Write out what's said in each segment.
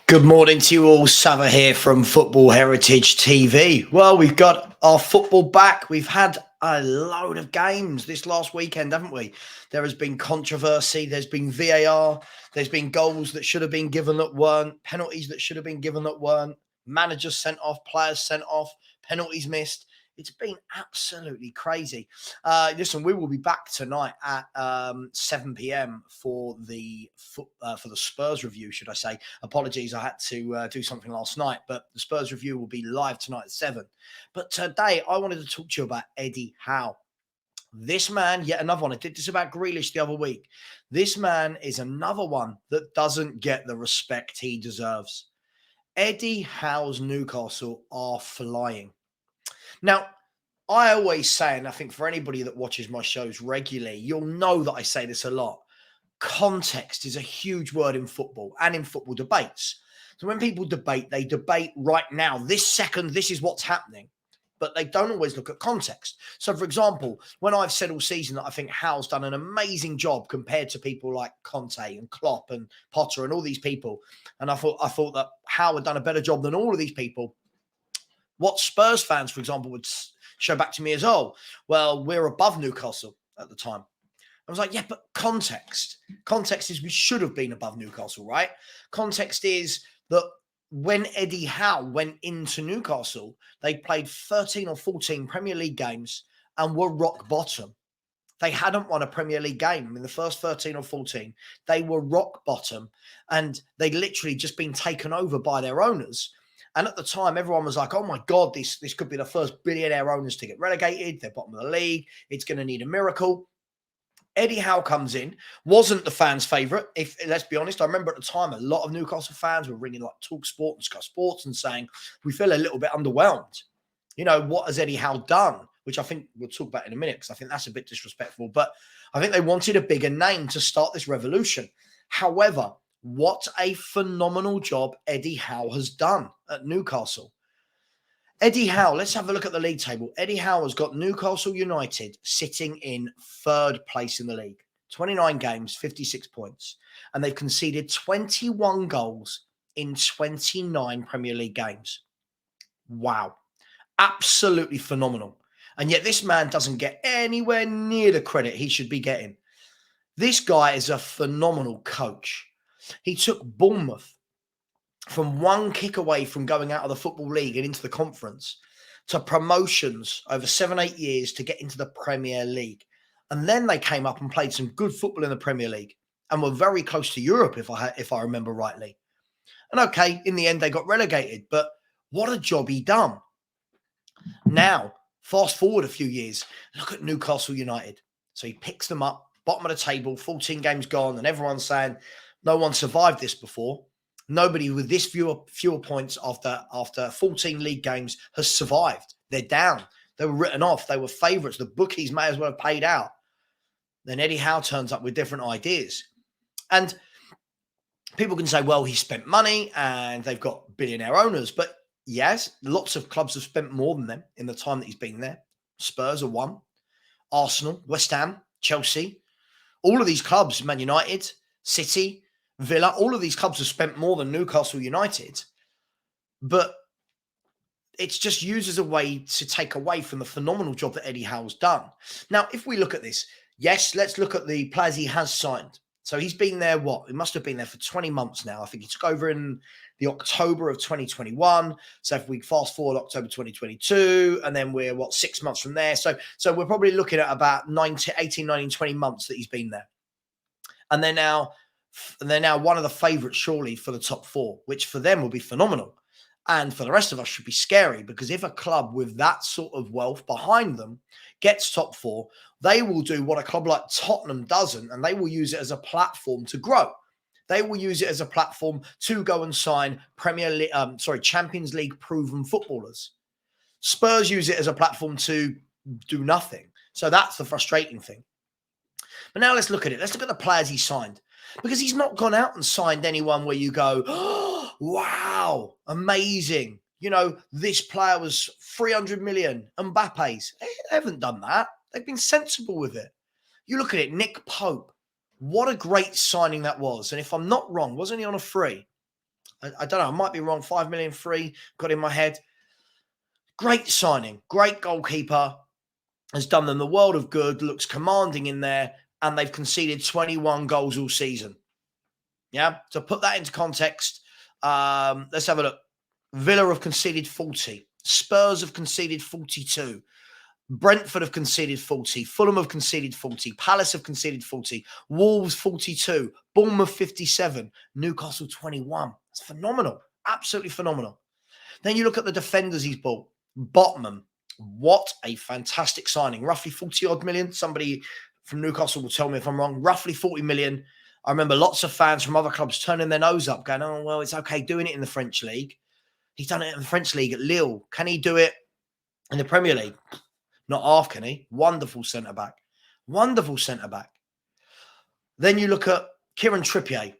Good morning to you all. Sava here from Football Heritage TV. Well, we've got our football back. We've had a load of games this last weekend, haven't we? There has been controversy. There's been VAR. There's been goals that should have been given that weren't, penalties that should have been given that weren't, managers sent off, players sent off, penalties missed. It's been absolutely crazy. Listen, we will be back tonight at 7 p.m. for the Spurs review, should I say? Apologies, I had to do something last night, but the Spurs review will be live tonight at 7. But today, I wanted to talk to you about Eddie Howe. This man, yet another one. I did this about Grealish the other week. This man is another one that doesn't get the respect he deserves. Eddie Howe's Newcastle are flying. Now, I always say, and I think for anybody that watches my shows regularly, you'll know that I say this a lot. Context is a huge word in football and in football debates. So when people debate, they debate right now, this second, this is what's happening. But they don't always look at context. So, for example, when I've said all season that I think Howe's done an amazing job compared to people like Conte and Klopp and Potter and all these people, and I thought that Howe had done a better job than all of these people. What Spurs fans, for example, would show back to me as, oh, well, we're above Newcastle at the time. I was like, yeah, but context. Context is we should have been above Newcastle, right? Context is that when Eddie Howe went into Newcastle, they played 13 or 14 Premier League games and were rock bottom. They hadn't won a Premier League game in the first 13 or 14. They were rock bottom, and they'd literally just been taken over by their owners. And at the time, everyone was like, oh my God, this could be the first billionaire owners to get relegated. They're bottom of the league. It's going to need a miracle. Eddie Howe comes in, wasn't the fans' favourite. If let's be honest, I remember at the time, a lot of Newcastle fans were ringing like TalkSport and Sky Sports and saying, we feel a little bit underwhelmed. You know, what has Eddie Howe done? Which I think we'll talk about in a minute, because I think that's a bit disrespectful. But I think they wanted a bigger name to start this revolution. However, what a phenomenal job Eddie Howe has done at Newcastle. Eddie Howe, let's have a look at the league table. Eddie Howe has got Newcastle United sitting in third place in the league. 29 games, 56 points. And they've conceded 21 goals in 29 Premier League games. Wow. Absolutely phenomenal. And yet this man doesn't get anywhere near the credit he should be getting. This guy is a phenomenal coach. He took Bournemouth from one kick away from going out of the Football League and into the conference to promotions over 7-8 years to get into the Premier League. And then they came up and played some good football in the Premier League and were very close to Europe, if I remember rightly. And okay, in the end, they got relegated. But what a job he done. Now, fast forward a few years, look at Newcastle United. So he picks them up, bottom of the table, 14 games gone, and everyone's saying, no one survived this before. Nobody with this fewer points after 14 league games has survived. They're down. They were written off. They were favourites. The bookies may as well have paid out. Then Eddie Howe turns up with different ideas. And people can say, well, he spent money and they've got billionaire owners. But yes, lots of clubs have spent more than them in the time that he's been there. Spurs are one. Arsenal, West Ham, Chelsea. All of these clubs, Man United, City, Villa, all of these clubs have spent more than Newcastle United, but it's just used as a way to take away from the phenomenal job that Eddie Howe's done. Now, if we look at this, yes, let's look at the players he has signed. So he's been there, He must have been there for 20 months now. I think he took over in the October of 2021. So if we fast forward October 2022, and then we're, 6 months from there. So we're probably looking at about 18, 19, 20 months that he's been there. And they're now one of the favourites, surely, for the top four, which for them will be phenomenal. And for the rest of us should be scary, because if a club with that sort of wealth behind them gets top four, they will do what a club like Tottenham doesn't, and they will use it as a platform to grow. They will use it as a platform to go and sign Champions League proven footballers. Spurs use it as a platform to do nothing. So that's the frustrating thing. But now let's look at it. Let's look at the players he signed. Because he's not gone out and signed anyone where you go, oh, wow, amazing. You know, this player was 300 million, Mbappe's. They haven't done that. They've been sensible with it. You look at it, Nick Pope. What a great signing that was. And if I'm not wrong, wasn't he on a free? I don't know. I might be wrong. 5 million free. Got in my head. Great signing. Great goalkeeper. Has done them the world of good. Looks commanding in there. And they've conceded 21 goals all season. Yeah. To put that into context, let's have a look. Villa have conceded 40. Spurs have conceded 42. Brentford have conceded 40. Fulham have conceded 40. Palace have conceded 40. Wolves 42. Bournemouth 57. Newcastle 21. That's phenomenal. Absolutely phenomenal. Then you look at the defenders he's bought. Botman. What a fantastic signing. Roughly 40 odd million. Somebody from Newcastle will tell me if I'm wrong. Roughly 40 million. I remember lots of fans from other clubs turning their nose up, going, oh, well, it's okay doing it in the French league. He's done it in the French league at Lille. Can he do it in the Premier League? Not half, can he? Wonderful centre-back. Wonderful centre-back. Then you look at Kieran Trippier.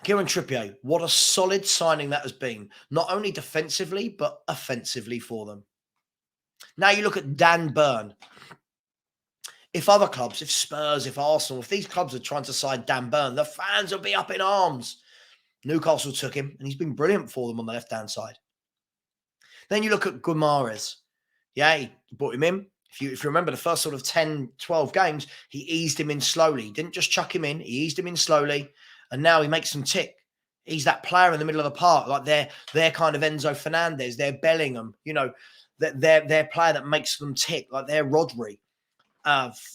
Kieran Trippier, what a solid signing that has been. Not only defensively, but offensively for them. Now you look at Dan Burn. If other clubs, if Spurs, if Arsenal, if these clubs are trying to sign Dan Burn, the fans will be up in arms. Newcastle took him, and he's been brilliant for them on the left-hand side. Then you look at Guimaraes. Yeah, he brought him in. If you remember the first sort of 10, 12 games, he eased him in slowly. He didn't just chuck him in. He eased him in slowly, and now he makes them tick. He's that player in the middle of the park, like they're kind of Enzo Fernandez, they're Bellingham, you know, they're player that makes them tick, like they're Rodri.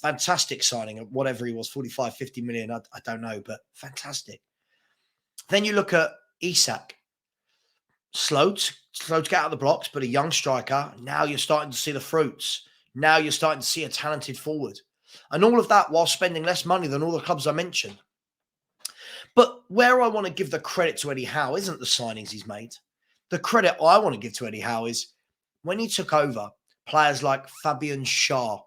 Fantastic signing, whatever he was, 45, 50 million, I don't know, but fantastic. Then you look at Isak. Slow to get out of the blocks, but a young striker. Now you're starting to see the fruits. Now you're starting to see a talented forward. And all of that while spending less money than all the clubs I mentioned. But where I want to give the credit to Eddie Howe isn't the signings he's made. The credit I want to give to Eddie Howe is when he took over, players like Fabian Schär,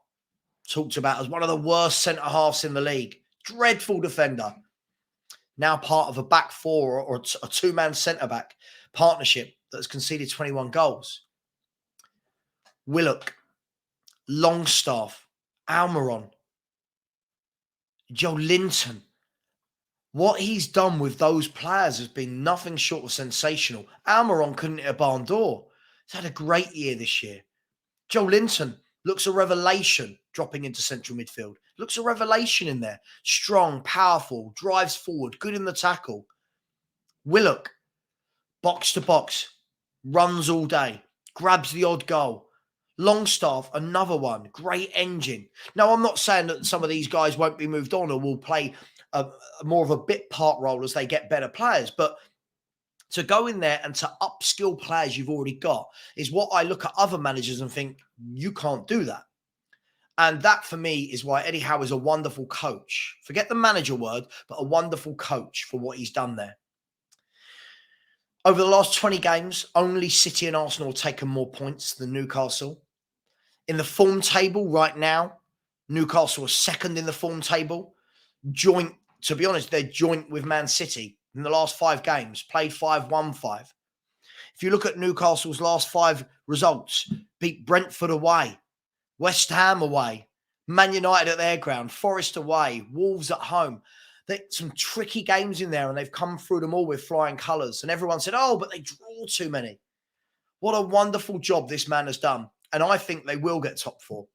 talked about as one of the worst centre-halves in the league. Dreadful defender. Now part of a back four or a two-man centre-back partnership that's conceded 21 goals. Willock, Longstaff, Almiron, Joe Linton. What he's done with those players has been nothing short of sensational. Almiron couldn't hit a barn door. He's had a great year this year. Joe Linton looks a revelation dropping into central midfield. Looks a revelation in there. Strong, powerful, drives forward, good in the tackle. Willock, box to box, runs all day, grabs the odd goal. Longstaff, another one, great engine. Now, I'm not saying that some of these guys won't be moved on or will play more of a bit part role as they get better players, but to go in there and to upskill players you've already got is what I look at other managers and think, you can't do that. And that, for me, is why Eddie Howe is a wonderful coach. Forget the manager word, but a wonderful coach for what he's done there. Over the last 20 games, only City and Arsenal have taken more points than Newcastle. In the form table right now, Newcastle are second in the form table. Joint, to be honest, they're joint with Man City in the last 5 games, played 5, won 5. If you look at Newcastle's last 5 results, beat Brentford away, West Ham away, Man United at their ground, Forest away, Wolves at home. There's some tricky games in there, and they've come through them all with flying colours. And everyone said, oh, but they draw too many. What a wonderful job this man has done. And I think they will get top 4.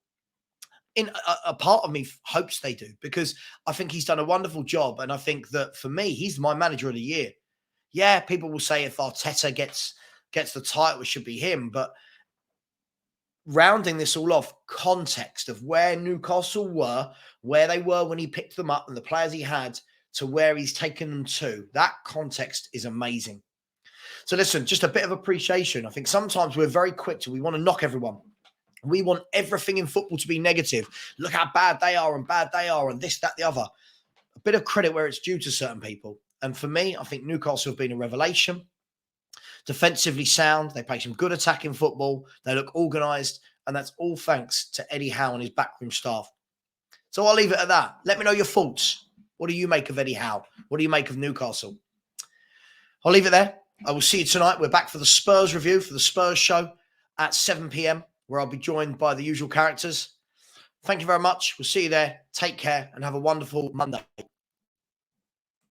In a part of me hopes they do, because I think he's done a wonderful job. And I think that for me, he's my manager of the year. Yeah, people will say if Arteta gets the title, it should be him. But rounding this all off, context of where Newcastle were, where they were when he picked them up and the players he had to where he's taken them to, that context is amazing. So listen, just a bit of appreciation. I think sometimes we're very quick we want to knock everyone. We want everything in football to be negative. Look how bad they are and this, that, the other. A bit of credit where it's due to certain people. And for me, I think Newcastle have been a revelation. Defensively sound. They play some good attacking football. They look organised. And that's all thanks to Eddie Howe and his backroom staff. So I'll leave it at that. Let me know your thoughts. What do you make of Eddie Howe? What do you make of Newcastle? I'll leave it there. I will see you tonight. We're back for the Spurs review, for the Spurs show at 7 p.m, where I'll be joined by the usual characters. Thank you very much. We'll see you there. Take care and have a wonderful Monday.